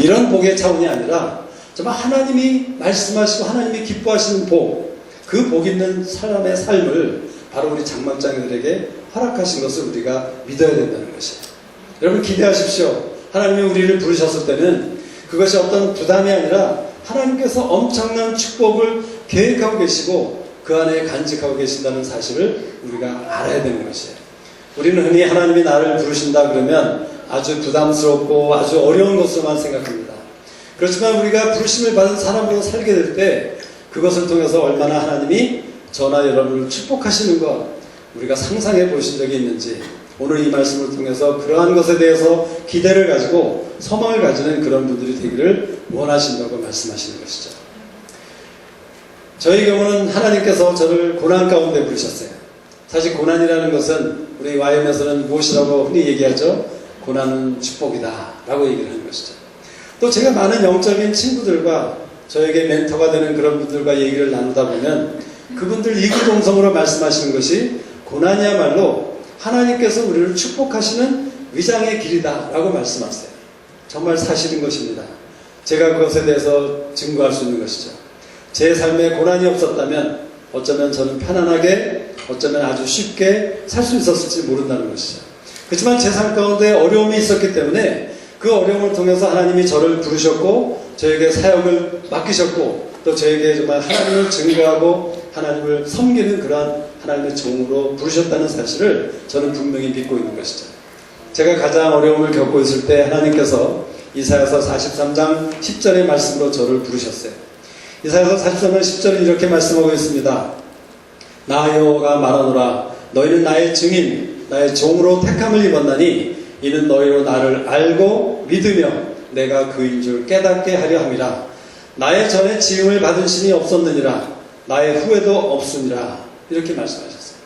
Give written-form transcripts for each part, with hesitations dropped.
이런 복의 차원이 아니라 정말 하나님이 말씀하시고 하나님이 기뻐하시는 복, 그 복 있는 사람의 삶을 바로 우리 장막장이들에게 허락하신 것을 우리가 믿어야 된다는 것이에요. 여러분 기대하십시오. 하나님이 우리를 부르셨을 때는 그것이 어떤 부담이 아니라 하나님께서 엄청난 축복을 계획하고 계시고 그 안에 간직하고 계신다는 사실을 우리가 알아야 되는 것이에요. 우리는 흔히 하나님이 나를 부르신다 그러면 아주 부담스럽고 아주 어려운 것으로만 생각합니다. 그렇지만 우리가 부르심을 받은 사람으로 살게 될 때 그것을 통해서 얼마나 하나님이 저나 여러분을 축복하시는 것 우리가 상상해 보신 적이 있는지 오늘 이 말씀을 통해서 그러한 것에 대해서 기대를 가지고 소망을 가지는 그런 분들이 되기를 원하신다고 말씀하시는 것이죠. 저희 경우는 하나님께서 저를 고난 가운데 부르셨어요. 사실 고난이라는 것은 우리 YM에서는 무엇이라고 흔히 얘기하죠? 고난은 축복이다 라고 얘기를 하는 것이죠. 또 제가 많은 영적인 친구들과 저에게 멘토가 되는 그런 분들과 얘기를 나누다 보면 그분들 이구동성으로 말씀하시는 것이 고난이야말로 하나님께서 우리를 축복하시는 위장의 길이다 라고 말씀하세요. 정말 사실인 것입니다. 제가 그것에 대해서 증거할 수 있는 것이죠. 제 삶에 고난이 없었다면 어쩌면 저는 편안하게 어쩌면 아주 쉽게 살 수 있었을지 모른다는 것이죠. 그렇지만 제 삶 가운데 어려움이 있었기 때문에 그 어려움을 통해서 하나님이 저를 부르셨고 저에게 사역을 맡기셨고 또 저에게 정말 하나님을 증거하고 하나님을 섬기는 그러한 하나님의 종으로 부르셨다는 사실을 저는 분명히 믿고 있는 것이죠. 제가 가장 어려움을 겪고 있을 때 하나님께서 이사야서 43장 10절의 말씀으로 저를 부르셨어요. 이사야서 43장 10절은 이렇게 말씀하고 있습니다. 나 여호와가 말하노라 너희는 나의 증인 나의 종으로 택함을 입었나니 이는 너희로 나를 알고 믿으며 내가 그인 줄 깨닫게 하려 함이라. 나의 전에 지음을 받은 신이 없었느니라 나의 후에도 없으니라. 이렇게 말씀하셨어요.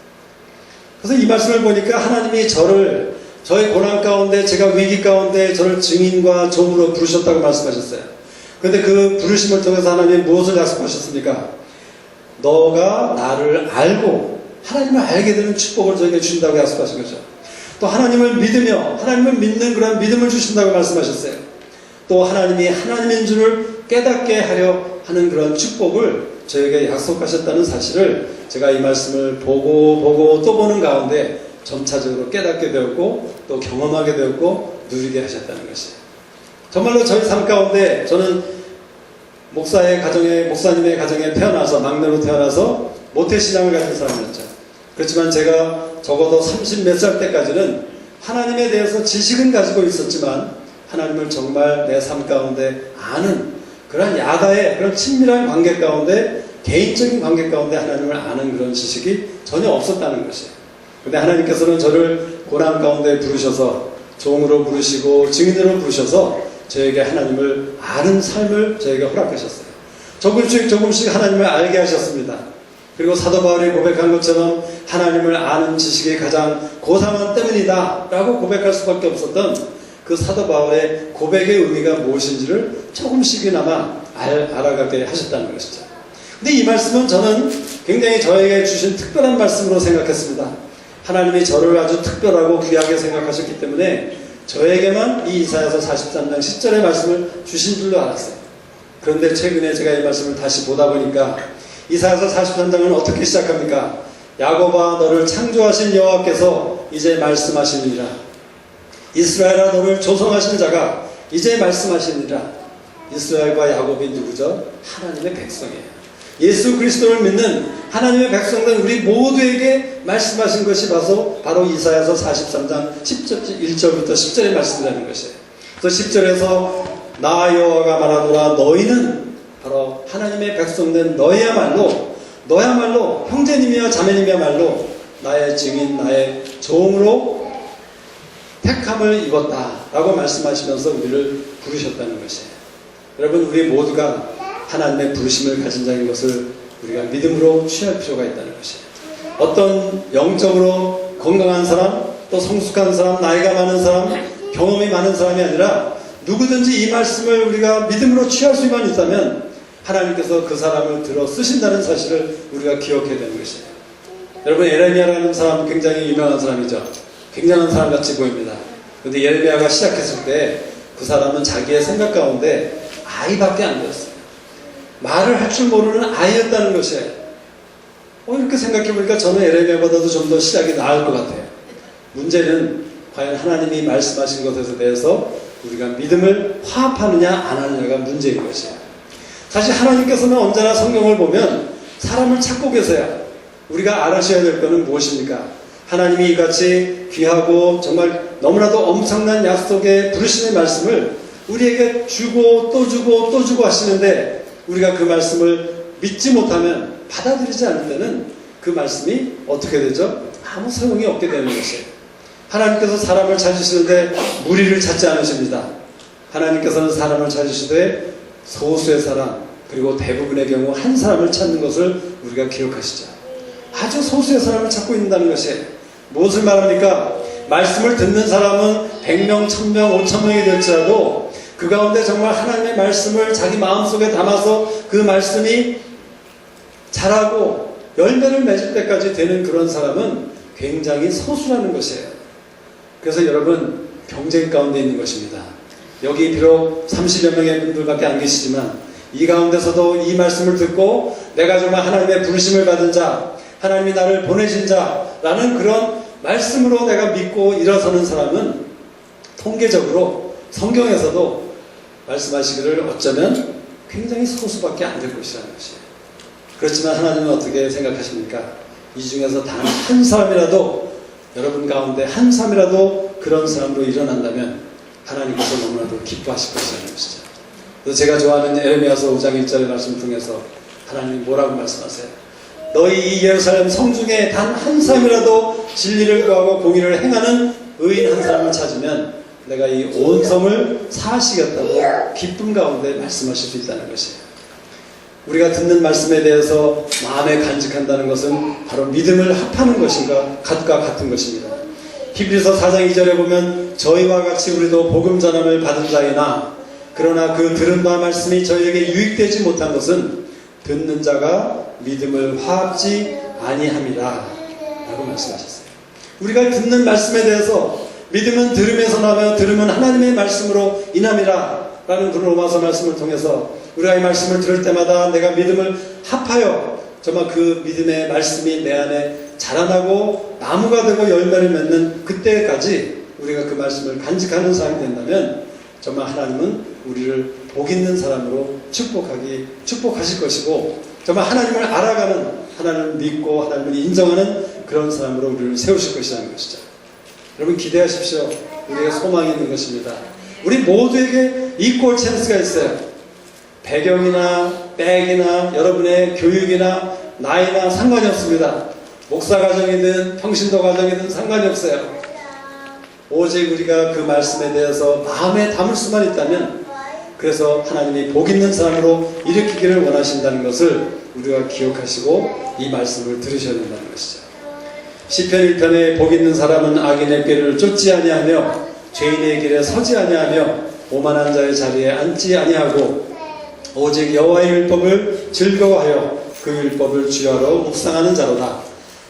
그래서 이 말씀을 보니까 하나님이 저의 고난 가운데 제가 위기 가운데 저를 증인과 종으로 부르셨다고 말씀하셨어요. 그런데 그 부르심을 통해서 하나님이 무엇을 약속하셨습니까? 너가 나를 알고 하나님을 알게 되는 축복을 저에게 준다고 약속하신 거죠. 또 하나님을 믿으며 하나님을 믿는 그런 믿음을 주신다고 말씀하셨어요. 또 하나님이 하나님인 줄을 깨닫게 하려 하는 그런 축복을 저에게 약속하셨다는 사실을 제가 이 말씀을 보고 또 보는 가운데 점차적으로 깨닫게 되었고 또 경험하게 되었고 누리게 하셨다는 것이에요. 정말로 저희 삶 가운데 저는 목사님의 가정에 태어나서 막내로 태어나서 모태신앙을 가진 사람이었죠. 그렇지만 제가 적어도 30 몇 살 때까지는 하나님에 대해서 지식은 가지고 있었지만 하나님을 정말 내 삶 가운데 아는 그런 야다의 그런 친밀한 관계 가운데 개인적인 관계 가운데 하나님을 아는 그런 지식이 전혀 없었다는 것이에요. 그런데 하나님께서는 저를 고난 가운데 부르셔서 종으로 부르시고 증인으로 부르셔서 저에게 하나님을 아는 삶을 저에게 허락하셨어요. 조금씩 하나님을 알게 하셨습니다. 그리고 사도 바울이 고백한 것처럼 하나님을 아는 지식이 가장 고상한 때문이다 라고 고백할 수밖에 없었던 그 사도 바울의 고백의 의미가 무엇인지를 조금씩이나마 알아가게 하셨다는 것이죠. 근데 이 말씀은 저는 굉장히 저에게 주신 특별한 말씀으로 생각했습니다. 하나님이 저를 아주 특별하고 귀하게 생각하셨기 때문에 저에게만 이 이사야서 43장 10절의 말씀을 주신 줄로 알았어요. 그런데 최근에 제가 이 말씀을 다시 보다 보니까 이사야서 43장은 어떻게 시작합니까? 야곱아 너를 창조하신 여호와께서 이제 말씀하시니라. 이스라엘아 너를 조성하신 자가 이제 말씀하시니라. 이스라엘과 야곱이 누구죠? 하나님의 백성이에요. 예수 그리스도를 믿는 하나님의 백성된 우리 모두에게 말씀하신 것이 바로 이사야서 43장 1절부터 10절의 말씀이라는 것이에요. 그래서 10절에서 나 여호와가 말하노라 너희는 바로 하나님의 백성된 너야말로 형제님이여 자매님이야말로 나의 증인 나의 종으로 택함을 입었다라고 말씀하시면서 우리를 부르셨다는 것이에요. 여러분 우리 모두가 하나님의 부르심을 가진 자인 것을 우리가 믿음으로 취할 필요가 있다는 것이에요. 어떤 영적으로 건강한 사람 또 성숙한 사람 나이가 많은 사람 경험이 많은 사람이 아니라 누구든지 이 말씀을 우리가 믿음으로 취할 수만 있다면 하나님께서 그 사람을 들어 쓰신다는 사실을 우리가 기억해야 되는 것이에요. 여러분 예레미야라는 사람 굉장히 유명한 사람이죠. 굉장한 사람 같이 보입니다. 그런데 예레미야가 시작했을 때 그 그 사람은 자기의 생각 가운데 아이밖에 안 되었어요. 말을 할 줄 모르는 아이였다는 것이에요. 이렇게 생각해보니까 저는 에레미야보다도 좀 더 시작이 나을 것 같아요. 문제는 과연 하나님이 말씀하신 것에 대해서 우리가 믿음을 화합하느냐 안 하느냐가 문제인 것이에요. 사실 하나님께서는 언제나 성경을 보면 사람을 찾고 계세요. 우리가 알아셔야 될 것은 무엇입니까? 하나님이 이같이 귀하고 정말 너무나도 엄청난 약속의 부르심의 말씀을 우리에게 주고 또 주고 또 주고 하시는데 우리가 그 말씀을 믿지 못하면 받아들이지 않을 때는 그 말씀이 어떻게 되죠? 아무 소용이 없게 되는 것이에요. 하나님께서 사람을 찾으시는데 무리를 찾지 않으십니다. 하나님께서는 사람을 찾으시되 소수의 사람 그리고 대부분의 경우 한 사람을 찾는 것을 우리가 기억하시죠. 아주 소수의 사람을 찾고 있다는 것이에요. 무엇을 말합니까? 말씀을 듣는 사람은 100명, 1000명, 5000명이 될지라도 그 가운데 정말 하나님의 말씀을 자기 마음속에 담아서 그 말씀이 자라고 열매를 맺을 때까지 되는 그런 사람은 굉장히 소수라는 것이에요. 그래서 여러분 경쟁 가운데 있는 것입니다. 여기 비록 30여 명의 분들밖에 안 계시지만 이 가운데서도 이 말씀을 듣고 내가 정말 하나님의 부르심을 받은 자, 하나님이 나를 보내신 자라는 그런 말씀으로 내가 믿고 일어서는 사람은 통계적으로 성경에서도 말씀하시기를 어쩌면 굉장히 소수밖에 안 될 것이라는 것이에요. 그렇지만 하나님은 어떻게 생각하십니까? 이 중에서 단 한 사람이라도 여러분 가운데 한 사람이라도 그런 사람으로 일어난다면 하나님께서 너무나도 기뻐하실 것이라는 것이죠. 그래서 제가 좋아하는 에레미야서 5장 1절의 말씀 중에서 하나님이 뭐라고 말씀하세요? 너희 이 예루살렘 성 중에 단 한 사람이라도 진리를 구하고 공의를 행하는 의인 한 사람을 찾으면 내가 이 온 성을 사하시겠다고 기쁨 가운데 말씀하실 수 있다는 것이에요. 우리가 듣는 말씀에 대해서 마음에 간직한다는 것은 바로 믿음을 합하는 것인가 같과 같은 것입니다. 히브리서 4장 2절에 보면 저희와 같이 우리도 복음 전함을 받은 자이나 그러나 그 들은 바 말씀이 저희에게 유익되지 못한 것은 듣는 자가 믿음을 화합지 아니함이라 라고 말씀하셨어요. 우리가 듣는 말씀에 대해서 믿음은 들음에서 나며 들음은 하나님의 말씀으로 인함이라 라는 그 로마서 말씀을 통해서 우리가 이 말씀을 들을 때마다 내가 믿음을 합하여 정말 그 믿음의 말씀이 내 안에 자라나고 나무가 되고 열매를 맺는 그때까지 우리가 그 말씀을 간직하는 사람이 된다면 정말 하나님은 우리를 복 있는 사람으로 축복하실 것이고 정말 하나님을 알아가는, 하나님을 믿고 하나님을 인정하는 그런 사람으로 우리를 세우실 것이라는 것이죠. 여러분 기대하십시오. 우리의 소망이 있는 것입니다. 우리 모두에게 이퀄 찬스가 있어요. 배경이나 백이나 여러분의 교육이나 나이나 상관이 없습니다. 목사 가정이든 평신도 가정이든 상관이 없어요. 오직 우리가 그 말씀에 대해서 마음에 담을 수만 있다면 그래서 하나님이 복 있는 사람으로 일으키기를 원하신다는 것을 우리가 기억하시고 이 말씀을 들으셔야 된다는 것이죠. 시편 1편에 복 있는 사람은 악인의 꾀를 쫓지 아니하며 죄인의 길에 서지 아니하며 오만한 자의 자리에 앉지 아니하고 오직 여호와의 율법을 즐거워하여 그 율법을 주야로 묵상하는 자로다.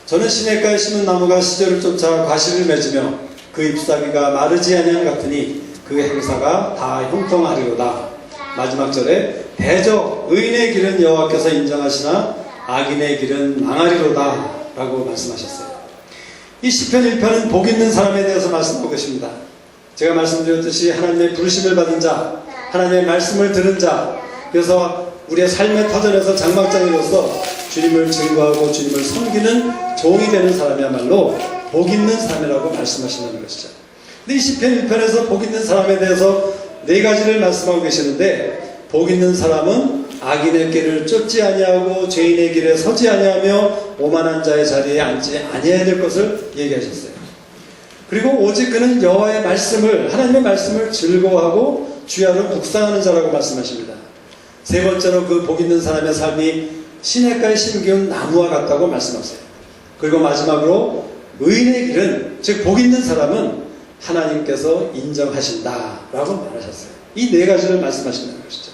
저는 시냇가에 심은 나무가 시절을 쫓아 과실을 맺으며 그 잎사귀가 마르지 아니한 같으니 그 행사가 다 형통하리로다. 마지막 절에 대저 의인의 길은 여호와께서 인정하시나 악인의 길은 망하리로다 라고 말씀하셨어요. 이 시편 1편은 복 있는 사람에 대해서 말씀하고 계십니다. 제가 말씀드렸듯이 하나님의 부르심을 받은 자, 하나님의 말씀을 들은 자, 그래서 우리의 삶의 터전에서 장막장이로서 주님을 증거하고 주님을 섬기는 종이 되는 사람이야말로 복 있는 사람이라고 말씀하신다는 것이죠. 근데 이 시편 1편에서 복 있는 사람에 대해서 네 가지를 말씀하고 계시는데 복 있는 사람은 악인의 길을 쫓지 아니하고 죄인의 길에 서지 아니하며 오만한 자의 자리에 앉지 아니해야 될 것을 얘기하셨어요. 그리고 오직 그는 여호와의 말씀을, 하나님의 말씀을 즐거워하고 주야로 묵상하는 자라고 말씀하십니다. 세 번째로 그 복 있는 사람의 삶이 시냇가에 심기운 나무와 같다고 말씀하세요. 그리고 마지막으로 의인의 길은, 즉 복 있는 사람은 하나님께서 인정하신다라고 말하셨어요. 이 네 가지를 말씀하신다는 것이죠.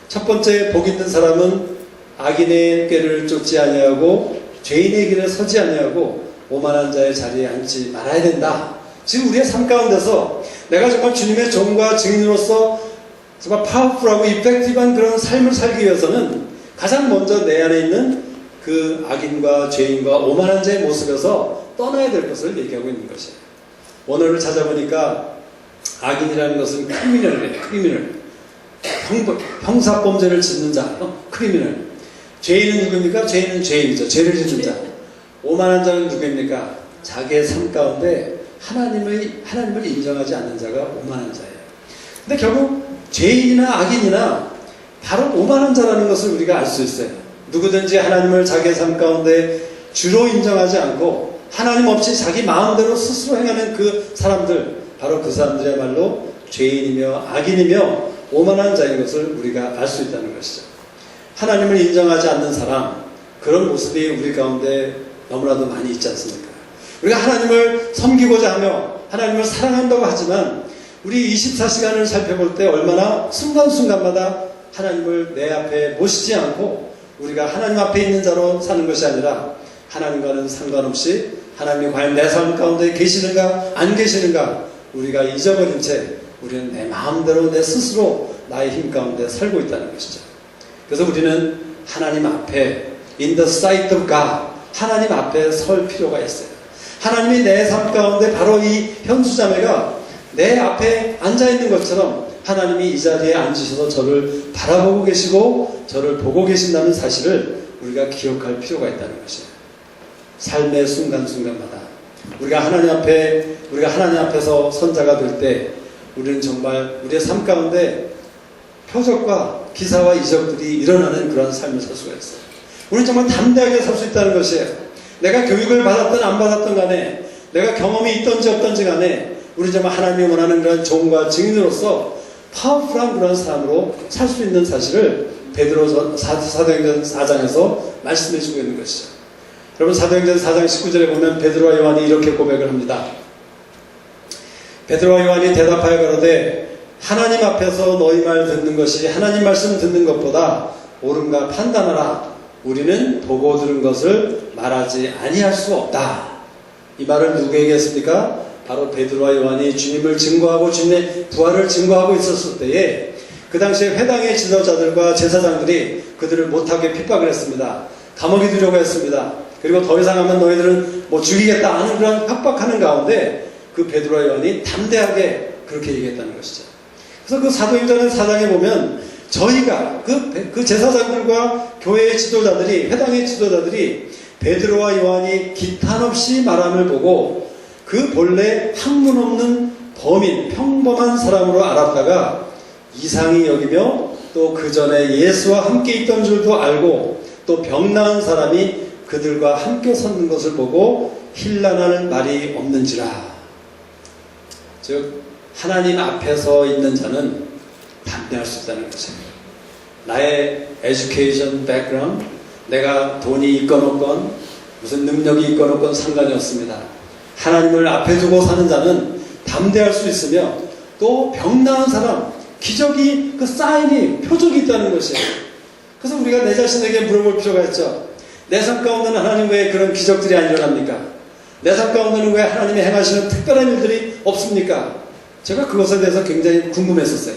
첫 번째, 복 있는 사람은 악인의 꾀를 쫓지 아니하고 죄인의 길에 서지 아니하고 오만한 자의 자리에 앉지 말아야 된다. 지금 우리의 삶 가운데서 내가 정말 주님의 종과 증인으로서 정말 파워풀하고 이펙티브한 그런 삶을 살기 위해서는 가장 먼저 내 안에 있는 그 악인과 죄인과 오만한 자의 모습에서 떠나야 될 것을 얘기하고 있는 것이에요. 원어를 찾아보니까 악인이라는 것은 크리미널이에요. 크리미널. 형사범죄를 짓는 자, 크리미널. 죄인은 누구입니까? 죄인은 죄인이죠. 죄를 짓는 자. 오만한 자는 누구입니까? 자기의 삶 가운데 하나님을 인정하지 않는 자가 오만한 자예요. 근데 결국 죄인이나 악인이나 바로 오만한 자라는 것을 우리가 알 수 있어요. 누구든지 하나님을 자기의 삶 가운데 주로 인정하지 않고 하나님 없이 자기 마음대로 스스로 행하는 그 사람들, 바로 그 사람들이야말로 죄인이며 악인이며 오만한 자인 것을 우리가 알 수 있다는 것이죠. 하나님을 인정하지 않는 사람, 그런 모습이 우리 가운데 너무나도 많이 있지 않습니까? 우리가 하나님을 섬기고자 하며 하나님을 사랑한다고 하지만 우리 24시간을 살펴볼 때 얼마나 순간순간마다 하나님을 내 앞에 모시지 않고 우리가 하나님 앞에 있는 자로 사는 것이 아니라 하나님과는 상관없이 하나님이 과연 내 삶 가운데 계시는가 안 계시는가 우리가 잊어버린 채 우리는 내 마음대로 내 스스로 나의 힘 가운데 살고 있다는 것이죠. 그래서 우리는 하나님 앞에 in the sight of God, 하나님 앞에 설 필요가 있어요. 하나님이 내 삶 가운데 바로 이 현수자매가 내 앞에 앉아있는 것처럼 하나님이 이 자리에 앉으셔서 저를 바라보고 계시고 저를 보고 계신다는 사실을 우리가 기억할 필요가 있다는 것이에요. 삶의 순간순간마다 우리가 하나님 앞에서 선자가 될 때 우리는 정말 우리의 삶 가운데 표적과 기사와 이적들이 일어나는 그런 삶을 살 수가 있어요. 우리는 정말 담대하게 살 수 있다는 것이에요. 내가 교육을 받았든 안 받았든 간에 내가 경험이 있든지 없든지 간에 우리 정말 하나님이 원하는 그런 종과 증인으로서 파워풀한 그런 사람으로 살 수 있는 사실을 베드로 사도행전 4장에서 말씀해 주고 있는 것이죠. 여러분 사도행전 4장 19절에 보면 베드로와 요한이 이렇게 고백을 합니다. 베드로와 요한이 대답하여 가로되 하나님 앞에서 너희 말 듣는 것이 하나님 말씀 듣는 것보다 옳은가 판단하라. 우리는 보고 들은 것을 말하지 아니할 수 없다. 이 말을 누구에게 했습니까? 바로 베드로와 요한이 주님을 증거하고 주님의 부활을 증거하고 있었을 때에 그 당시에 회당의 지도자들과 제사장들이 그들을 못하게 핍박을 했습니다. 감옥에 두려고 했습니다. 그리고 더 이상 하면 너희들은 죽이겠다 하는 그런 협박하는 가운데 그 베드로와 요한이 담대하게 그렇게 얘기했다는 것이죠. 그래서 그 사도행전 4장에 보면 저희가 그 제사장들과 교회의 지도자들이 회당의 지도자들이 베드로와 요한이 기탄 없이 말함을 보고 그 본래 학문 없는 범인 평범한 사람으로 알았다가 이상히 여기며 또 그 전에 예수와 함께 있던 줄도 알고 또 병나은 사람이 그들과 함께 섰는 것을 보고 힐난하는 말이 없는지라. 즉 하나님 앞에서 있는 자는 담대할 수 있다는 것입니다. 나의 에듀케이션 백그라운드, 내가 돈이 있건 없건 무슨 능력이 있건 없건 상관이 없습니다. 하나님을 앞에 두고 사는 자는 담대할 수 있으며 또 병나은 사람, 기적이 그 사인이 표적이 있다는 것이에요. 그래서 우리가 내 자신에게 물어볼 필요가 있죠. 내 삶 가운데는 하나님 왜 그런 기적들이 안 일어납니까? 내 삶 가운데는 왜 하나님이 행하시는 특별한 일들이 없습니까? 제가 그것에 대해서 굉장히 궁금했었어요.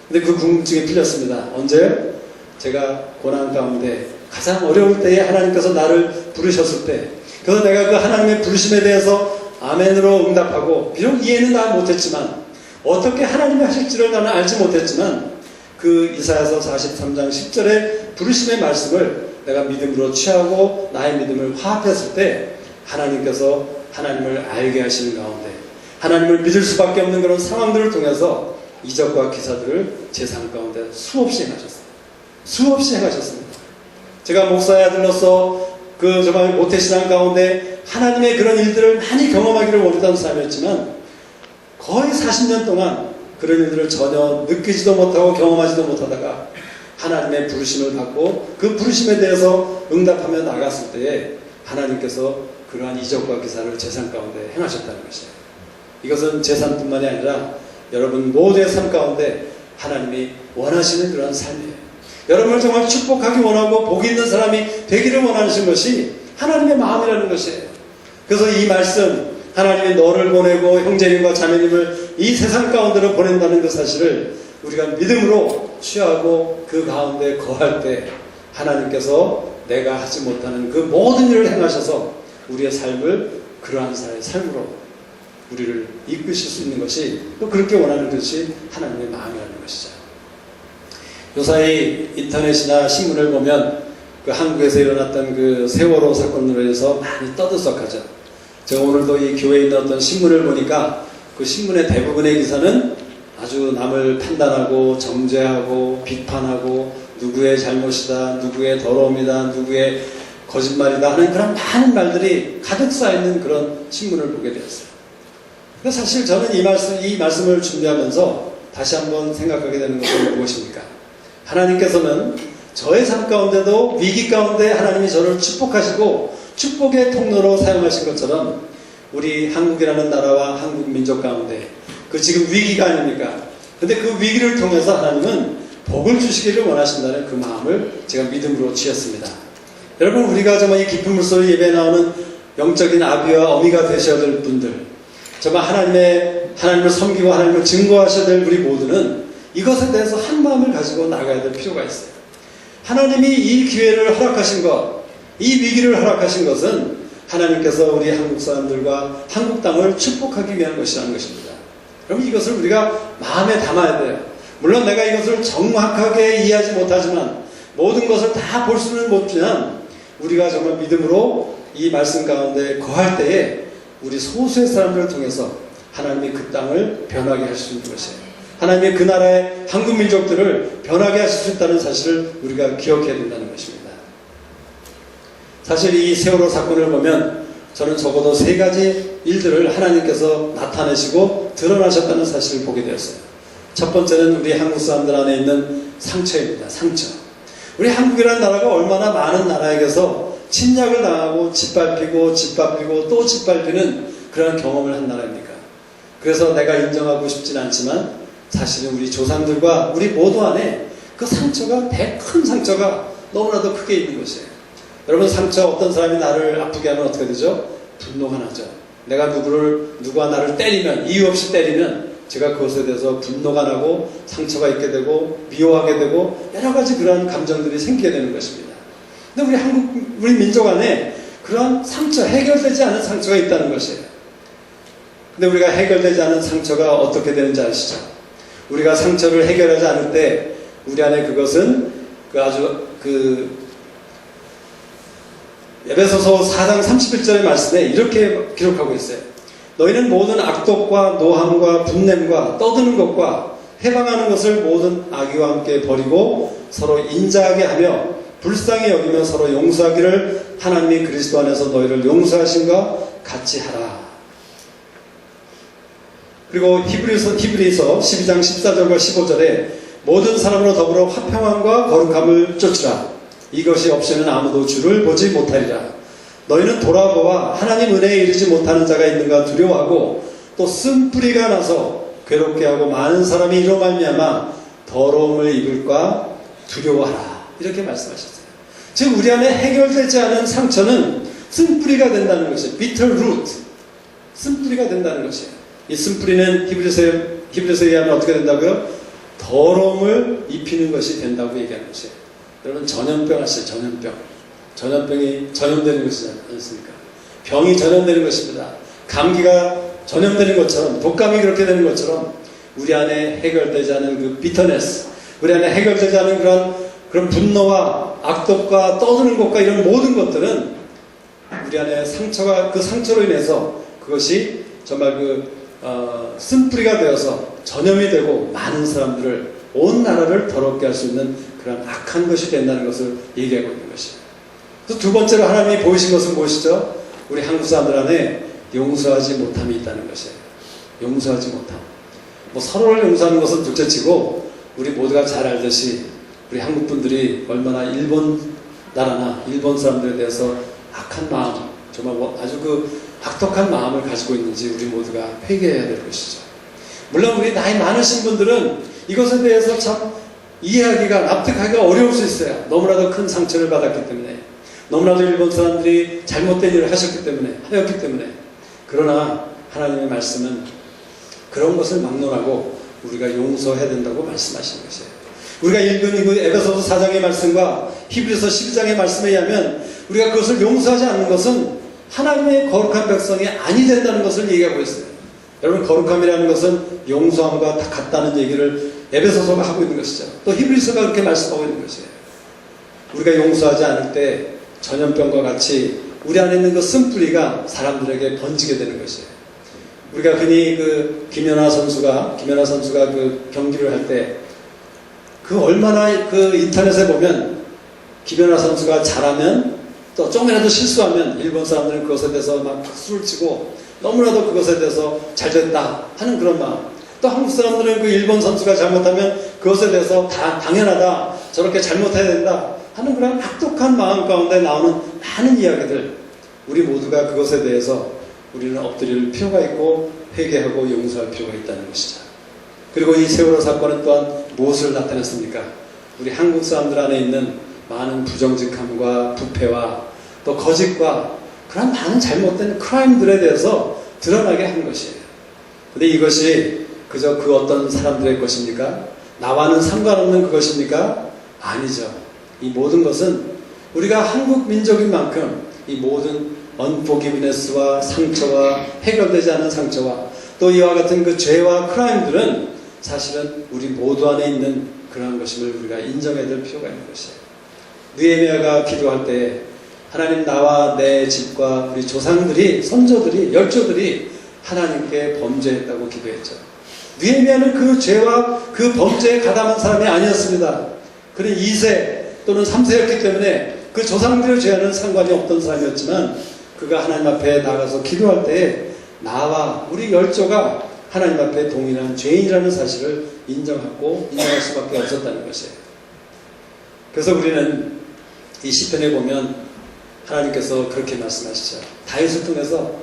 근데 그 궁금증이 풀렸습니다. 언제? 제가 고난 가운데 가장 어려울 때에 하나님께서 나를 부르셨을 때, 그래서 내가 그 하나님의 부르심에 대해서 아멘으로 응답하고 비록 이해는 다 못했지만 어떻게 하나님이 하실지를 나는 알지 못했지만 그 이사야서 43장 10절의 부르심의 말씀을 내가 믿음으로 취하고 나의 믿음을 화합했을 때 하나님께서 하나님을 알게 하시는 가운데 하나님을 믿을 수밖에 없는 그런 상황들을 통해서 이적과 기사들을 제 삶 가운데 수없이 행하셨어요. 수없이 행하셨습니다. 제가 목사의 아들로서 그 정말 모태신앙 가운데 하나님의 그런 일들을 많이 경험하기를 원했던 사람이었지만 거의 40년 동안 그런 일들을 전혀 느끼지도 못하고 경험하지도 못하다가 하나님의 부르심을 받고 그 부르심에 대해서 응답하며 나갔을 때에 하나님께서 그러한 이적과 기사를 제 삶 가운데 행하셨다는 것이에요. 이것은 제 삶뿐만이 아니라 여러분 모두의 삶 가운데 하나님이 원하시는 그러한 삶이에요. 여러분을 정말 축복하기 원하고 복이 있는 사람이 되기를 원하시는 것이 하나님의 마음이라는 것이에요. 그래서 이 말씀, 하나님이 너를 보내고 형제님과 자매님을 이 세상 가운데로 보낸다는 그 사실을 우리가 믿음으로 취하고 그 가운데 거할 때 하나님께서 내가 하지 못하는 그 모든 일을 행하셔서 우리의 삶을 그러한 삶으로 우리를 이끄실 수 있는 것이, 또 그렇게 원하는 것이 하나님의 마음이라는 것이죠. 요사이 인터넷이나 신문을 보면 그 한국에서 일어났던 그 세월호 사건으로 해서 많이 떠들썩하죠. 제가 오늘도 이 교회에 있는 어떤 신문을 보니까 그 신문의 대부분의 기사는 아주 남을 판단하고 정죄하고 비판하고 누구의 잘못이다, 누구의 더러움이다, 누구의 거짓말이다 하는 그런 많은 말들이 가득 쌓여있는 그런 신문을 보게 되었어요. 근데 사실 저는 이 말씀을 준비하면서 다시 한번 생각하게 되는 것은 무엇입니까? 하나님께서는 저의 삶 가운데도 위기 가운데 하나님이 저를 축복하시고 축복의 통로로 사용하신 것처럼 우리 한국이라는 나라와 한국 민족 가운데 그 지금 위기가 아닙니까? 근데 그 위기를 통해서 하나님은 복을 주시기를 원하신다는 그 마음을 제가 믿음으로 취했습니다. 여러분, 우리가 정말 이 깊은 물소리 예배에 나오는 영적인 아비와 어미가 되셔야 될 분들, 정말 하나님을 섬기고 하나님을 증거하셔야 될 우리 모두는 이것에 대해서 한 마음을 가지고 나가야 될 필요가 있어요. 하나님이 이 기회를 허락하신 것, 이 위기를 허락하신 것은 하나님께서 우리 한국 사람들과 한국 땅을 축복하기 위한 것이라는 것입니다. 그럼 이것을 우리가 마음에 담아야 돼요. 물론 내가 이것을 정확하게 이해하지 못하지만, 모든 것을 다 볼 수는 못지만, 우리가 정말 믿음으로 이 말씀 가운데 거할 때에 우리 소수의 사람들을 통해서 하나님이 그 땅을 변하게 할 수 있는 것이에요. 하나님이 그 나라의 한국 민족들을 변하게 하실 수 있다는 사실을 우리가 기억해야 된다는 것입니다. 사실 이 세월호 사건을 보면 저는 적어도 3가지 일들을 하나님께서 나타내시고 드러나셨다는 사실을 보게 되었어요. 첫 번째는 우리 한국 사람들 안에 있는 상처입니다. 상처. 우리 한국이라는 나라가 얼마나 많은 나라에게서 침략을 당하고 짓밟히고 또 짓밟히는 그런 경험을 한 나라입니까? 그래서 내가 인정하고 싶진 않지만 사실은 우리 조상들과 우리 모두 안에 그 상처가, 큰 상처가 너무나도 크게 있는 것이에요. 여러분, 상처, 어떤 사람이 나를 아프게 하면 어떻게 되죠? 분노가 나죠. 내가 누가 나를 때리면, 이유 없이 때리면 제가 그것에 대해서 분노가 나고 상처가 있게 되고 미워하게 되고 여러 가지 그런 감정들이 생기게 되는 것입니다. 근데 우리 민족 안에 그런 상처, 해결되지 않은 상처가 있다는 것이에요. 근데 우리가 해결되지 않은 상처가 어떻게 되는지 아시죠? 우리가 상처를 해결하지 않을 때 우리 안에 그것은 에베소서 4장 31절의 말씀에 이렇게 기록하고 있어요. 너희는 모든 악독과 노함과 분냄과 떠드는 것과 해방하는 것을 모든 악의와 함께 버리고 서로 인자하게 하며 불쌍히 여기며 서로 용서하기를 하나님이 그리스도 안에서 너희를 용서하신과 같이 하라. 그리고 히브리서 12장 14절과 15절에 모든 사람으로 더불어 화평함과 거룩함을 쫓으라. 이것이 없이는 아무도 주를 보지 못하리라. 너희는 돌아보아 하나님 은혜에 이르지 못하는 자가 있는가 두려워하고 또 쓴뿌리가 나서 괴롭게 하고 많은 사람이 이로 말미암아 더러움을 입을까 두려워하라. 이렇게 말씀하셨어요. 즉 우리 안에 해결되지 않은 상처는 쓴뿌리가 된다는 것이에요. bitter root, 쓴뿌리가 된다는 것이에요. 이 쓴뿌리는 히브리서에 의하면 어떻게 된다고요? 더러움을 입히는 것이 된다고 얘기하는 것이에요. 여러분, 전염병 아시죠? 전염병이 전염되는 것이지 않습니까? 병이 전염되는 것입니다. 감기가 전염되는 것처럼, 독감이 그렇게 되는 것처럼 우리 안에 해결되지 않은 그 비터네스, 우리 안에 해결되지 않은 그런 분노와 악독과 떠드는 것과 이런 모든 것들은 우리 안에 상처가, 그 상처로 인해서 그것이 정말 쓴뿌리가 되어서 전염이 되고 많은 사람들을, 온 나라를 더럽게 할 수 있는 그런 악한 것이 된다는 것을 얘기하고 있는 것이에요. 또 두 번째로 하나님이 보이신 것은 무엇이죠? 우리 한국 사람들 안에 용서하지 못함이 있다는 것이에요. 용서하지 못함. 서로를 용서하는 것은 둘째치고 우리 모두가 잘 알듯이 우리 한국 분들이 얼마나 일본 나라나 일본 사람들에 대해서 악한 마음, 정말 아주 악독한 마음을 가지고 있는지 우리 모두가 회개해야 될 것이죠. 물론 우리 나이 많으신 분들은 이것에 대해서 참 이해하기가, 납득하기가 어려울 수 있어요. 너무나도 큰 상처를 받았기 때문에, 너무나도 일본 사람들이 잘못된 일을 하였기 때문에. 그러나 하나님의 말씀은 그런 것을 막론하고 우리가 용서해야 된다고 말씀하시는 것이에요. 우리가 읽은 그 에베소서 4장의 말씀과 히브리서 12장의 말씀에 의하면 우리가 그것을 용서하지 않는 것은 하나님의 거룩한 백성이 아니 된다는 것을 얘기하고 있어요. 여러분, 거룩함이라는 것은 용서함과 다 같다는 얘기를 에베소서가 하고 있는 것이죠. 또 히브리서가 그렇게 말씀하고 있는 것이에요. 우리가 용서하지 않을 때 전염병과 같이 우리 안에 있는 그 쓴뿌리가 사람들에게 번지게 되는 것이에요. 우리가 흔히 그 김연아 선수가 그 경기를 할 때 그 얼마나 그 인터넷에 보면 김연아 선수가 잘하면 또 조금이라도 실수하면 일본 사람들은 그것에 대해서 막 박수를 치고 너무나도 그것에 대해서 잘됐다 하는 그런 마음. 또 한국 사람들은 그 일본 선수가 잘못하면 그것에 대해서 다 당연하다, 저렇게 잘못해야 된다 하는 그런 악독한 마음 가운데 나오는 많은 이야기들, 우리 모두가 그것에 대해서 우리는 엎드릴 필요가 있고 회개하고 용서할 필요가 있다는 것이죠. 그리고 이 세월호 사건은 또한 무엇을 나타냈습니까? 우리 한국 사람들 안에 있는 많은 부정직함과 부패와 또 거짓과 그런 많은 잘못된 크라임들에 대해서 드러나게 한 것이에요. 근데 이것이 그저 그 어떤 사람들의 것입니까? 나와는 상관없는 그것입니까? 아니죠. 이 모든 것은 우리가 한국 민족인 만큼 이 모든 언포기브네스와 상처와 해결되지 않은 상처와 또 이와 같은 그 죄와 크라임들은 사실은 우리 모두 안에 있는 그러한 것임을 우리가 인정해야 될 필요가 있는 것이에요. 느헤미야가 기도할 때 하나님, 나와 내 집과 우리 조상들이, 선조들이, 열조들이 하나님께 범죄했다고 기도했죠. 느헤미야는 그 죄와 그 범죄에 가담한 사람이 아니었습니다. 그는 2세 또는 3세였기 때문에 그 조상들의 죄와는 상관이 없던 사람이었지만 그가 하나님 앞에 나가서 기도할 때 나와 우리 열조가 하나님 앞에 동일한 죄인이라는 사실을 인정할 수밖에 없었다는 것이에요. 그래서 우리는 이 시편에 보면 하나님께서 그렇게 말씀하시죠. 다윗을 통해서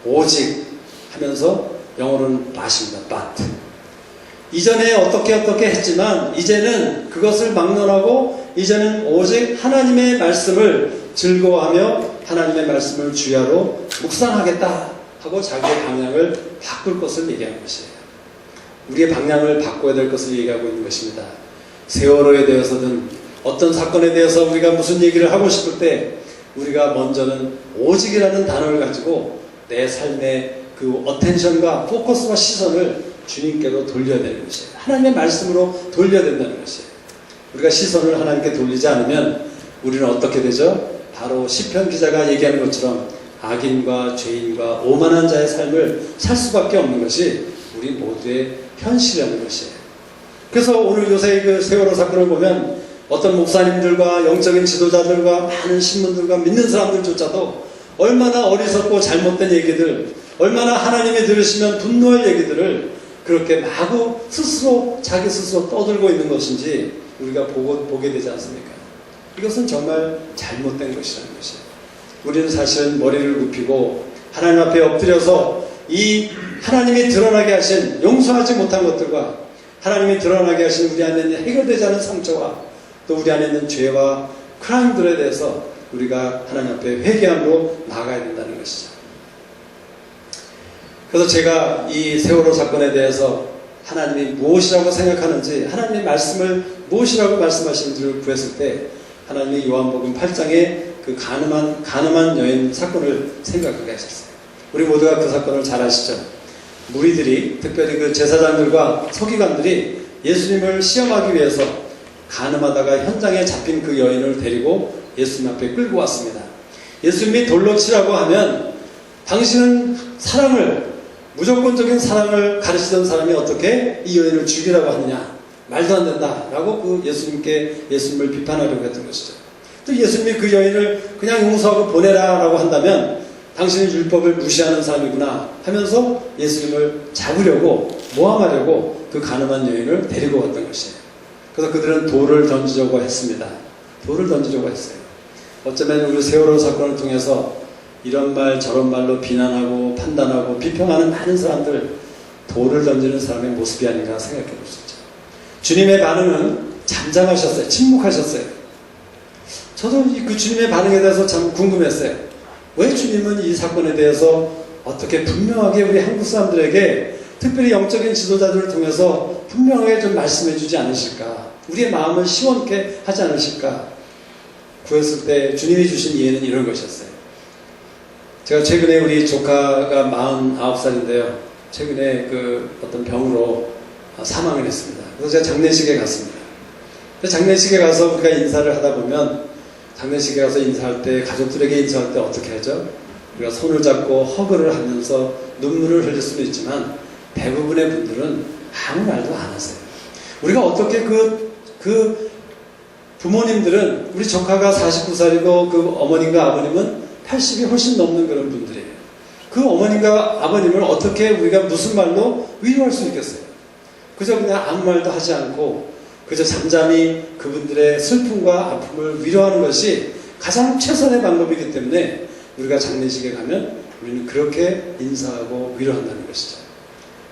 오직 하면서 영어로는 but입니다. but. 이전에 어떻게 했지만 이제는 그것을 막론하고 이제는 오직 하나님의 말씀을 즐거워하며 하나님의 말씀을 주야로 묵상하겠다 하고 자기의 방향을 바꿀 것을 얘기하는 것이에요. 우리의 방향을 바꿔야 될 것을 얘기하고 있는 것입니다. 세월호에 대해서든 어떤 사건에 대해서 우리가 무슨 얘기를 하고 싶을 때 우리가 먼저는 오직이라는 단어를 가지고 내 삶의 그 어텐션과 포커스와 시선을 주님께로 돌려야 되는 것이에요. 하나님의 말씀으로 돌려야 된다는 것이에요. 우리가 시선을 하나님께 돌리지 않으면 우리는 어떻게 되죠? 바로 시편 기자가 얘기하는 것처럼 악인과 죄인과 오만한 자의 삶을 살 수밖에 없는 것이 우리 모두의 현실이라는 것이에요. 그래서 오늘 요새 그 세월호 사건을 보면 어떤 목사님들과 영적인 지도자들과 많은 신문들과 믿는 사람들조차도 얼마나 어리석고 잘못된 얘기들, 얼마나 하나님이 들으시면 분노할 얘기들을 그렇게 마구 자기 스스로 떠들고 있는 것인지 우리가 보게 되지 않습니까? 이것은 정말 잘못된 것이라는 것이에요. 우리는 사실은 머리를 굽히고 하나님 앞에 엎드려서 이 하나님이 드러나게 하신 용서하지 못한 것들과 하나님이 드러나게 하신 우리 안에 있는 해결되지 않은 상처와 또 우리 안에 있는 죄와 크라임들에 대해서 우리가 하나님 앞에 회개함으로 나아가야 된다는 것이죠. 그래서 제가 이 세월호 사건에 대해서 하나님이 무엇이라고 생각하는지, 하나님의 말씀을 무엇이라고 말씀하시는지를 구했을 때 하나님이 요한복음 8장에 그 가늠한 여인 사건을 생각하게 하셨어요. 우리 모두가 그 사건을 잘 아시죠? 무리들이, 특별히 그 제사장들과 서기관들이 예수님을 시험하기 위해서 가늠하다가 현장에 잡힌 그 여인을 데리고 예수님 앞에 끌고 왔습니다. 예수님이 돌로 치라고 하면 당신은 무조건적인 사랑을 가르치던 사람이 어떻게 이 여인을 죽이라고 하느냐, 말도 안 된다 라고 그 예수님을 비판하려고 했던 것이죠. 또 예수님이 그 여인을 그냥 용서하고 보내라 라고 한다면 당신은 율법을 무시하는 사람이구나 하면서 예수님을 잡으려고, 모함하려고 그 가늠한 여인을 데리고 왔던 것이에요. 그래서 그들은 돌을 던지려고 했습니다. 돌을 던지려고 했어요. 어쩌면 우리 세월호 사건을 통해서 이런 말 저런 말로 비난하고 판단하고 비평하는 많은 사람들, 돌을 던지는 사람의 모습이 아닌가 생각해 볼 수 있죠. 주님의 반응은 잠잠하셨어요. 침묵하셨어요. 저도 그 주님의 반응에 대해서 참 궁금했어요. 왜 주님은 이 사건에 대해서 어떻게 분명하게 우리 한국 사람들에게 특별히 영적인 지도자들을 통해서 분명하게 좀 말씀해 주지 않으실까? 우리의 마음을 시원케 하지 않으실까? 구했을 때 주님이 주신 이해는 이런 것이었어요. 제가 최근에 우리 조카가 49살인데요. 최근에 그 어떤 병으로 사망을 했습니다. 그래서 제가 장례식에 갔습니다. 장례식에 가서 우리가 인사를 하다 보면 장례식에 가서 인사할 때 가족들에게 인사할 때 어떻게 하죠? 우리가 손을 잡고 허그를 하면서 눈물을 흘릴 수도 있지만 대부분의 분들은 아무 말도 안 하세요. 우리가 어떻게 그 부모님들은 우리 조카가 49살이고 그 어머님과 아버님은 80이 훨씬 넘는 그런 분들이에요. 그 어머님과 아버님을 어떻게 우리가 무슨 말로 위로할 수 있겠어요? 그저 그냥 아무 말도 하지 않고 그저 잠잠히 그분들의 슬픔과 아픔을 위로하는 것이 가장 최선의 방법이기 때문에 우리가 장례식에 가면 우리는 그렇게 인사하고 위로한다는 것이죠.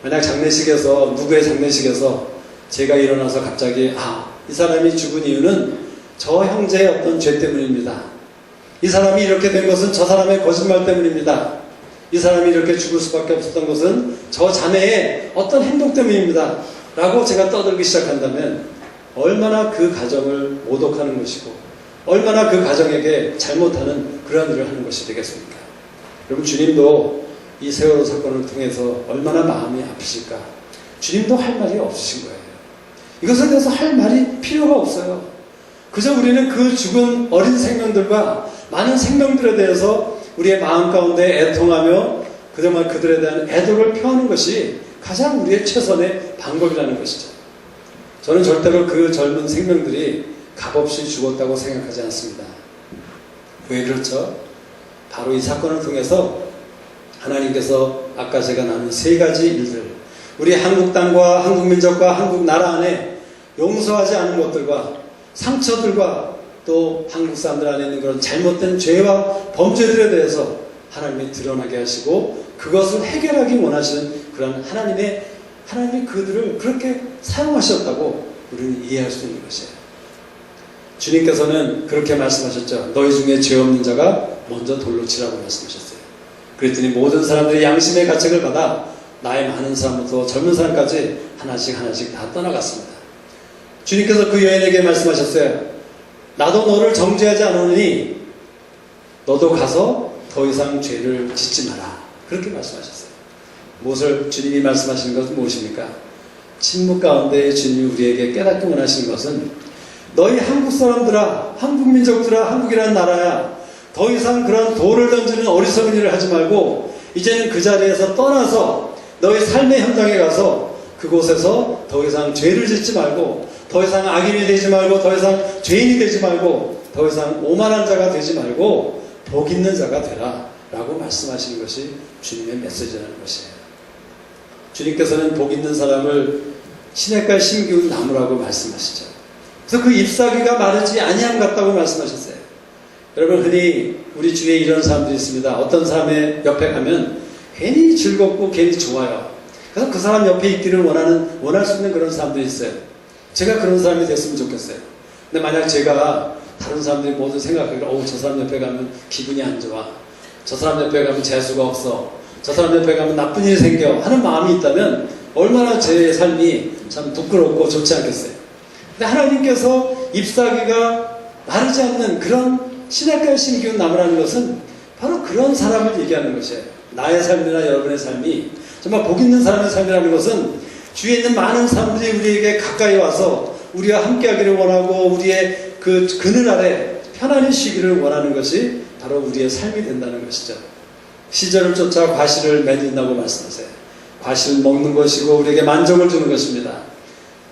만약 장례식에서 누구의 장례식에서 제가 일어나서 갑자기 이 사람이 죽은 이유는 저 형제의 어떤 죄 때문입니다. 이 사람이 이렇게 된 것은 저 사람의 거짓말 때문입니다. 이 사람이 이렇게 죽을 수밖에 없었던 것은 저 자매의 어떤 행동 때문입니다. 라고 제가 떠들기 시작한다면 얼마나 그 가정을 모독하는 것이고 얼마나 그 가정에게 잘못하는 그러한 일을 하는 것이 되겠습니까? 여러분 주님도 이 세월호 사건을 통해서 얼마나 마음이 아프실까? 주님도 할 말이 없으신 거예요. 이것에 대해서 할 말이 필요가 없어요. 그저 우리는 그 죽은 어린 생명들과 많은 생명들에 대해서 우리의 마음 가운데 애통하며 정말 그들에 대한 애도를 표하는 것이 가장 우리의 최선의 방법이라는 것이죠. 저는 절대로 그 젊은 생명들이 값없이 죽었다고 생각하지 않습니다. 왜 그렇죠? 바로 이 사건을 통해서 하나님께서 아까 제가 나눈 세 가지 일들, 우리 한국 땅과 한국 민족과 한국 나라 안에 용서하지 않은 것들과 상처들과 또 한국 사람들 안에 있는 그런 잘못된 죄와 범죄들에 대해서 하나님이 드러나게 하시고 그것을 해결하기 원하시는 그런 하나님이 그들을 그렇게 사용하셨다고 우리는 이해할 수 있는 것이에요. 주님께서는 그렇게 말씀하셨죠. 너희 중에 죄 없는 자가 먼저 돌로 치라고 말씀하셨어요. 그랬더니 모든 사람들이 양심의 가책을 받아 나이 많은 사람부터 젊은 사람까지 하나씩 다 떠나갔습니다. 주님께서 그 여인에게 말씀하셨어요. 나도 너를 정죄하지 않으니 너도 가서 더 이상 죄를 짓지 마라. 그렇게 말씀하셨어요. 무엇을 주님이 말씀하시는 것은 무엇입니까? 침묵 가운데 주님이 우리에게 깨닫게 원하시는 것은 너희 한국 사람들아, 한국 민족들아, 한국이라는 나라야, 더 이상 그런 돌을 던지는 어리석은 일을 하지 말고 이제는 그 자리에서 떠나서 너희 삶의 현장에 가서 그곳에서 더 이상 죄를 짓지 말고 더 이상 악인이 되지 말고 더 이상 죄인이 되지 말고 더 이상 오만한 자가 되지 말고 복 있는 자가 되라 라고 말씀하시는 것이 주님의 메시지라는 것이에요. 주님께서는 복 있는 사람을 시냇가에 심기운 나무라고 말씀하시죠. 그래서 그 잎사귀가 마르지 아니함 같다고 말씀하셨어요. 여러분 흔히 우리 주위에 이런 사람들이 있습니다. 어떤 사람의 옆에 가면 괜히 즐겁고 괜히 좋아요. 그래서 그 사람 옆에 있기를 원할 수 있는 그런 사람들이 있어요. 제가 그런 사람이 됐으면 좋겠어요. 근데 만약 제가 다른 사람들이 모두 생각하기를 저 사람 옆에 가면 기분이 안 좋아. 저 사람 옆에 가면 재수가 없어. 저 사람 옆에 가면 나쁜 일이 생겨. 하는 마음이 있다면 얼마나 제 삶이 참 부끄럽고 좋지 않겠어요. 근데 하나님께서 잎사귀가 마르지 않는 그런 시냇가에 심기운 나무라는 것은 바로 그런 사람을 얘기하는 것이에요. 나의 삶이나 여러분의 삶이 정말 복 있는 사람의 삶이라는 것은 주위에 있는 많은 사람들이 우리에게 가까이 와서 우리와 함께하기를 원하고 우리의 그 그늘 아래 편안히 쉬기를 원하는 것이 바로 우리의 삶이 된다는 것이죠. 시절을 쫓아 과실을 맺는다고 말씀하세요. 과실을 먹는 것이고 우리에게 만족을 주는 것입니다.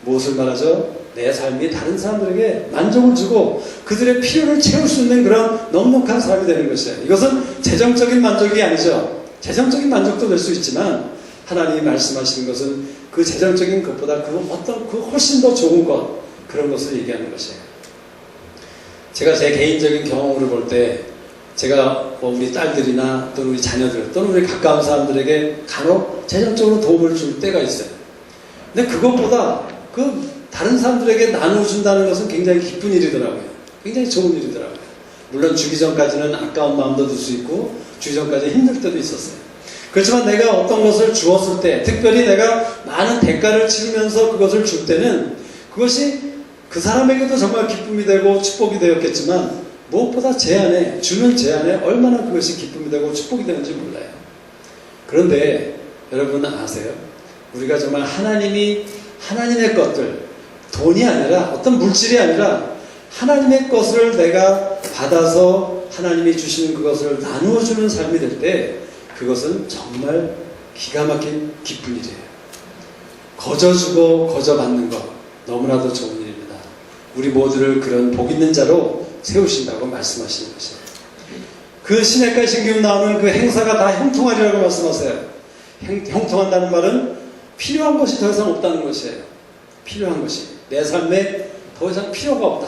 무엇을 말하죠? 내 삶이 다른 사람들에게 만족을 주고 그들의 필요를 채울 수 있는 그런 넉넉한 삶이 되는 것이에요. 이것은 재정적인 만족이 아니죠. 재정적인 만족도 될 수 있지만 하나님이 말씀하시는 것은 그 재정적인 것보다 그 훨씬 더 좋은 것, 그런 것을 얘기하는 것이에요. 제가 제 개인적인 경험으로 볼 때 제가 우리 딸들이나 또는 우리 자녀들 또는 우리 가까운 사람들에게 간혹 재정적으로 도움을 줄 때가 있어요. 근데 그것보다 다른 사람들에게 나눠준다는 것은 굉장히 기쁜 일이더라고요. 굉장히 좋은 일이더라고요. 물론 주기 전까지는 아까운 마음도 들 수 있고 주기 전까지 힘들 때도 있었어요. 그렇지만 내가 어떤 것을 주었을 때, 특별히 내가 많은 대가를 치르면서 그것을 줄 때는 그것이 그 사람에게도 정말 기쁨이 되고 축복이 되었겠지만 무엇보다 제 안에, 주는 제 안에 얼마나 그것이 기쁨이 되고 축복이 되는지 몰라요. 그런데 여러분 아세요? 우리가 정말 하나님의 것들, 돈이 아니라 어떤 물질이 아니라 하나님의 것을 내가 받아서 하나님이 주시는 그것을 나누어 주는 삶이 될 때 그것은 정말 기가 막힌 기쁜 일이에요. 거저 주고 거저 받는 것 너무나도 좋은 일입니다. 우리 모두를 그런 복 있는 자로 세우신다고 말씀하시는 것이에요. 그 시냇가에 신기록 나오는 그 행사가 다 형통하리라고 말씀하세요. 형통한다는 말은 필요한 것이 더 이상 없다는 것이에요. 필요한 것이 내 삶에 더 이상 필요가 없다.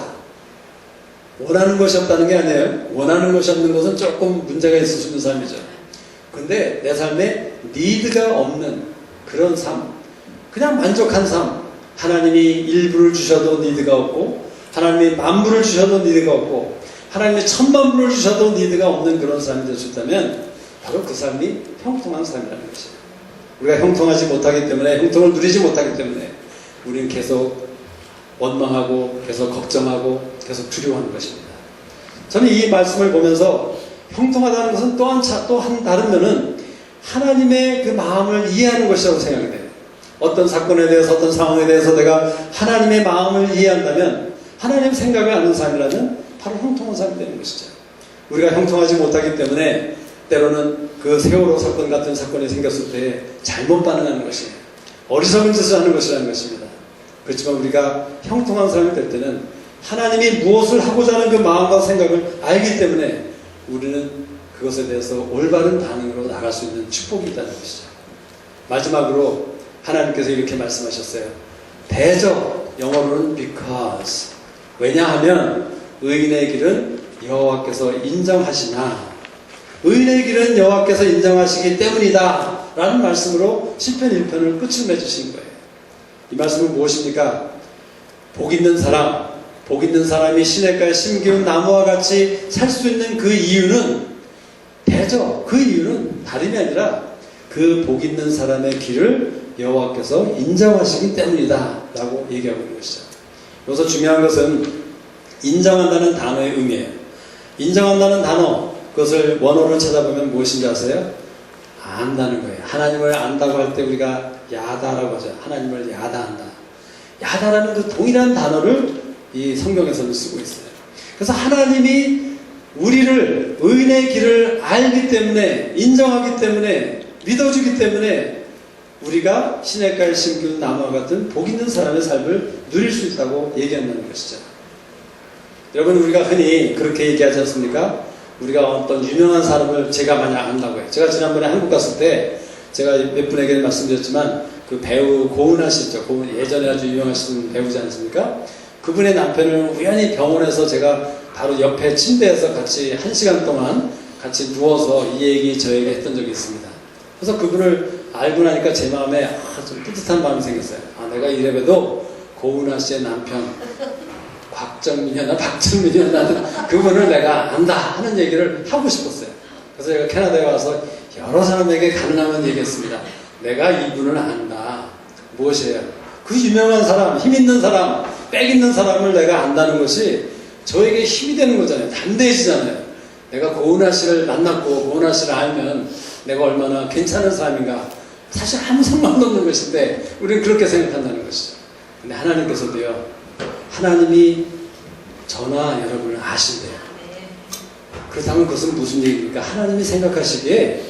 원하는 것이 없다는 게 아니에요. 원하는 것이 없는 것은 조금 문제가 있을 수 있는 삶이죠. 근데 내 삶에 니드가 없는 그런 삶, 그냥 만족한 삶, 하나님이 일부를 주셔도 니드가 없고 하나님이 만부를 주셔도 니드가 없고 하나님이 천만부를 주셔도 니드가 없는 그런 삶이 될 수 있다면 바로 그 삶이 형통한 삶이라는 것이에요. 우리가 형통하지 못하기 때문에, 형통을 누리지 못하기 때문에 우리는 계속 원망하고 계속 걱정하고 계속 두려워하는 것입니다. 저는 이 말씀을 보면서 형통하다는 것은 또 한 다른 면은 하나님의 그 마음을 이해하는 것이라고 생각이 돼요. 어떤 사건에 대해서 어떤 상황에 대해서 내가 하나님의 마음을 이해한다면 하나님 생각을 아는 삶이라면 바로 형통한 삶이 되는 것이죠. 우리가 형통하지 못하기 때문에 때로는 그 세월호 사건 같은 사건이 생겼을 때 잘못 반응하는 것이에요. 어리석은 짓을 하는 것이라는 것입니다. 그렇지만 우리가 형통한 사람이 될 때는 하나님이 무엇을 하고자 하는 그 마음과 생각을 알기 때문에 우리는 그것에 대해서 올바른 반응으로 나갈 수 있는 축복이 있다는 것이죠. 마지막으로 하나님께서 이렇게 말씀하셨어요. 대저, 영어로는 because. 왜냐하면 의인의 길은 여호와께서 인정하시나, 의인의 길은 여호와께서 인정하시기 때문이다 라는 말씀으로 시편 1편을 끝을 맺으신 거예요. 이 말씀은 무엇입니까? 복 있는 사람, 복 있는 사람이 시냇가에 심기운 나무와 같이 살 수 있는 그 이유는 대저, 그 이유는 다름이 아니라 그 복 있는 사람의 길을 여호와께서 인정하시기 때문이다 라고 얘기하고 있는 것이죠. 여기서 중요한 것은 인정한다는 단어의 의미예요. 인정한다는 단어, 그것을 원어를 찾아보면 무엇인지 아세요? 안다는 거예요. 하나님을 안다고 할 때 우리가 야다라고 하죠. 하나님을 야다한다. 야다라는 그 동일한 단어를 이 성경에서는 쓰고 있어요. 그래서 하나님이 우리를 의인의 길을 알기 때문에, 인정하기 때문에, 믿어주기 때문에 우리가 시냇가에 심기운 나무와 같은 복 있는 사람의 삶을 누릴 수 있다고 얘기한다는 것이죠. 여러분, 우리가 흔히 그렇게 얘기하지 않습니까? 우리가 어떤 유명한 사람을 제가 만약 안다고 해요. 제가 지난번에 한국 갔을 때 제가 몇 분에게 말씀드렸지만 그 배우 고은하 씨 있죠. 예전에 아주 유명하신 배우지 않습니까? 그분의 남편을 우연히 병원에서 제가 바로 옆에 침대에서 같이 1시간 동안 같이 누워서 이 얘기 저 얘기 했던 적이 있습니다. 그래서 그분을 알고 나니까 제 마음에 좀 뿌듯한 마음이 생겼어요. 내가 이래봬도 고은하 씨의 남편 곽정민이나 박정민이나 그분을 내가 안다 하는 얘기를 하고 싶었어요. 그래서 제가 캐나다에 와서 여러 사람에게 가능하면 얘기했습니다. 내가 이분을 안다. 무엇이에요? 그 유명한 사람, 힘 있는 사람, 빽 있는 사람을 내가 안다는 것이 저에게 힘이 되는 거잖아요. 담대해지잖아요. 내가 고은하 씨를 만났고 고은하 씨를 알면 내가 얼마나 괜찮은 사람인가. 사실 아무 상관도 없는 것인데 우리는 그렇게 생각한다는 것이죠. 근데 하나님께서도요, 하나님이 저나 여러분을 아신대요. 그렇다면 그것은 무슨 얘기입니까? 하나님이 생각하시기에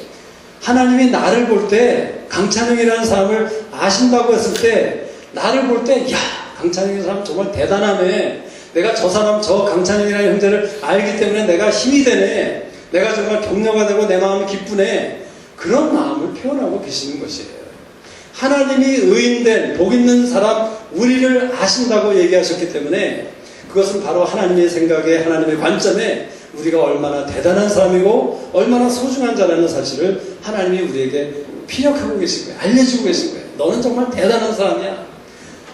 하나님이 나를 볼 때 강찬영이라는 사람을 아신다고 했을 때 나를 볼 때 야, 강찬영이라는 사람 정말 대단하네. 내가 저 사람, 저 강찬영이라는 형제를 알기 때문에 내가 힘이 되네. 내가 정말 격려가 되고 내 마음이 기쁘네. 그런 마음을 표현하고 계시는 것이에요. 하나님이 의인된 복 있는 사람 우리를 아신다고 얘기하셨기 때문에 그것은 바로 하나님의 생각에, 하나님의 관점에 우리가 얼마나 대단한 사람이고 얼마나 소중한 자라는 사실을 하나님이 우리에게 피력하고 계신 거예요. 알려주고 계신 거예요. 너는 정말 대단한 사람이야.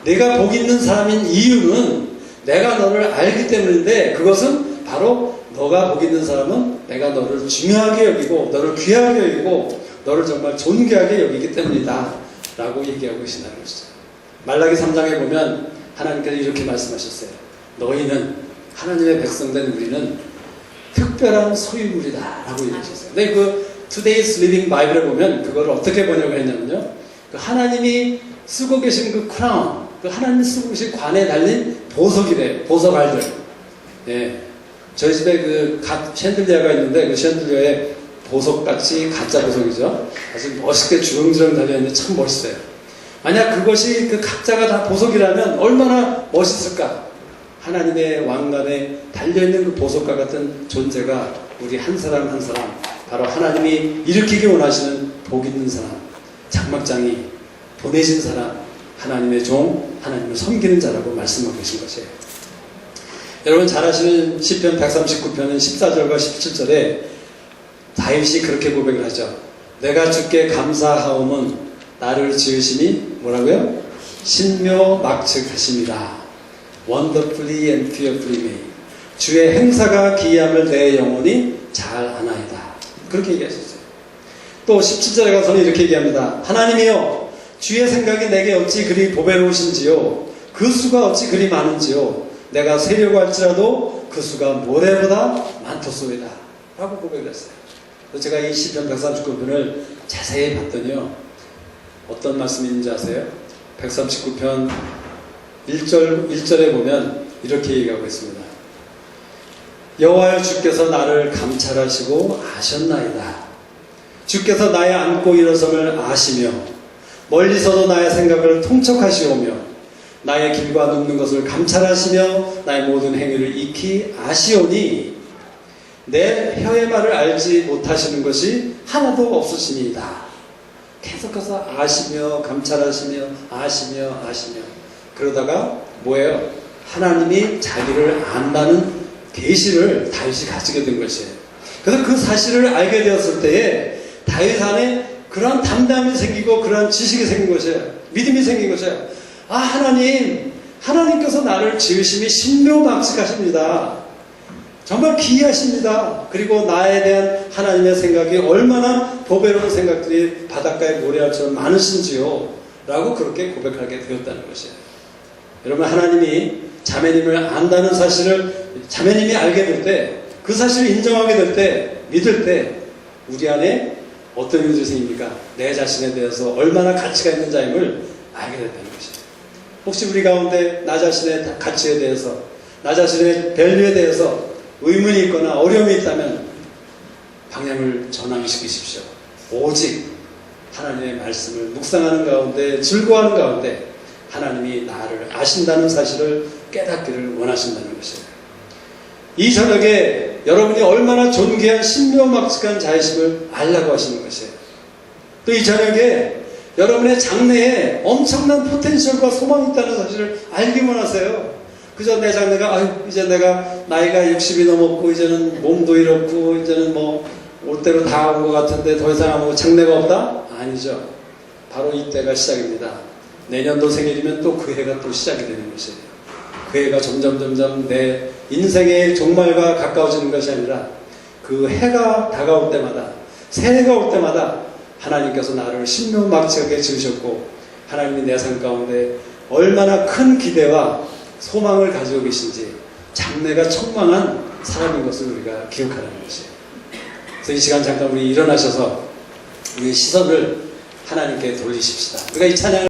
내가 복 있는 사람인 이유는 내가 너를 알기 때문인데 그것은 바로 너가 복 있는 사람은 내가 너를 중요하게 여기고 너를 귀하게 여기고 너를 정말 존귀하게 여기기 때문이다 라고 얘기하고 계신다는 것이죠. 말라기 3장에 보면 하나님께서 이렇게 말씀하셨어요. 너희는 하나님의 백성된 우리는 특별한 소유물이다 라고 얘기하셨어요. 근데 그 Today's Living Bible에 보면 그걸 어떻게 번역을 했냐면요, 그 하나님이 쓰고 계신 그 크라운, 그 하나님이 쓰고 계신 관에 달린 보석이래요. 보석알들. 예. 저희 집에 그 챈들리아가 있는데 그 챈들리아에 보석같이 가짜 보석이죠. 아주 멋있게 주렁주렁 달려있는데 참 멋있어요. 만약 그것이 그 각자가 다 보석이라면 얼마나 멋있을까? 하나님의 왕관에 달려있는 그 보석과 같은 존재가 우리 한 사람 한 사람, 바로 하나님이 일으키기 원하시는 복 있는 사람, 장막장이 보내신 사람, 하나님의 종, 하나님을 섬기는 자라고 말씀하고 계신 것이에요. 여러분 잘 아시는 시편 139편은 14절과 17절에 다윗이 그렇게 고백을 하죠. 내가 주께 감사하오면 나를 지으심이 뭐라고요? 신묘막측하심이라. Wonderfully and fearfully made. 주의 행사가 기이함을 내 영혼이 잘 아나이다. 그렇게 얘기하셨어요. 또 17절에 가서는 이렇게 얘기합니다. 하나님이여, 주의 생각이 내게 어찌 그리 보배로우신지요, 그 수가 어찌 그리 많은지요, 내가 세려고 할지라도 그 수가 모래보다 많도소이다 라고 고백을 했어요. 그래서 제가 이 시편 139편을 자세히 봤더니요, 어떤 말씀이 있는지 아세요? 139편 1절에 보면 이렇게 얘기하고 있습니다. 여호와여, 주께서 나를 감찰하시고 아셨나이다. 주께서 나의 앉고 일어섬을 아시며 멀리서도 나의 생각을 통촉하시오며 나의 길과 눕는 것을 감찰하시며 나의 모든 행위를 익히 아시오니 내 혀의 말을 알지 못하시는 것이 하나도 없으시니이다. 계속해서 아시며 감찰하시며 아시며 그러다가 뭐예요? 하나님이 자기를 안다는 계시를 다윗이 가지게 된 것이에요. 그래서 그 사실을 알게 되었을 때에 다윗 안에 그러한 담담이 생기고 그러한 지식이 생긴 것이에요. 믿음이 생긴 것이에요. 아, 하나님께서 나를 지으심이 신묘막측하십니다. 정말 기이하십니다. 그리고 나에 대한 하나님의 생각이 얼마나 보배로운 생각들이 바닷가의 모래알처럼 많으신지요 라고 그렇게 고백하게 되었다는 것이에요. 여러분, 하나님이 자매님을 안다는 사실을 자매님이 알게 될 때, 그 사실을 인정하게 될 때, 믿을 때 우리 안에 어떤 일들이 생깁니까? 내 자신에 대해서 얼마나 가치가 있는 자임을 알게 된다는 것이에요. 혹시 우리 가운데 나 자신의 가치에 대해서, 나 자신의 밸류에 대해서 의문이 있거나 어려움이 있다면 방향을 전환시키십시오. 오직 하나님의 말씀을 묵상하는 가운데, 즐거워하는 가운데 하나님이 나를 아신다는 사실을 깨닫기를 원하신다는 것이에요. 이 저녁에 여러분이 얼마나 존귀한 신묘막측한 자이심을 알라고 하시는 것이에요. 또 이 저녁에 여러분의 장래에 엄청난 포텐셜과 소망이 있다는 사실을 알기 원하세요. 그저 내 장래가 이제 내가 나이가 60이 넘었고 이제는 몸도 이렇고 이제는 뭐 올 대로 다 온 것 같은데 더 이상 아무 장래가 없다? 아니죠. 바로 이때가 시작입니다. 내년도 생일이면 또 그 해가 또 시작이 되는 것이에요. 그 해가 점점 내 인생의 종말과 가까워지는 것이 아니라 그 해가 다가올 때마다, 새해가 올 때마다 하나님께서 나를 신묘막측하게 지으셨고 하나님이 내 삶 가운데 얼마나 큰 기대와 소망을 가지고 계신지 장래가 청망한 사람인 것을 우리가 기억하라는 것이에요. 그래서 이 시간 잠깐 우리 일어나셔서 우리 시선을 하나님께 돌리십시다. 우리가 이 찬양을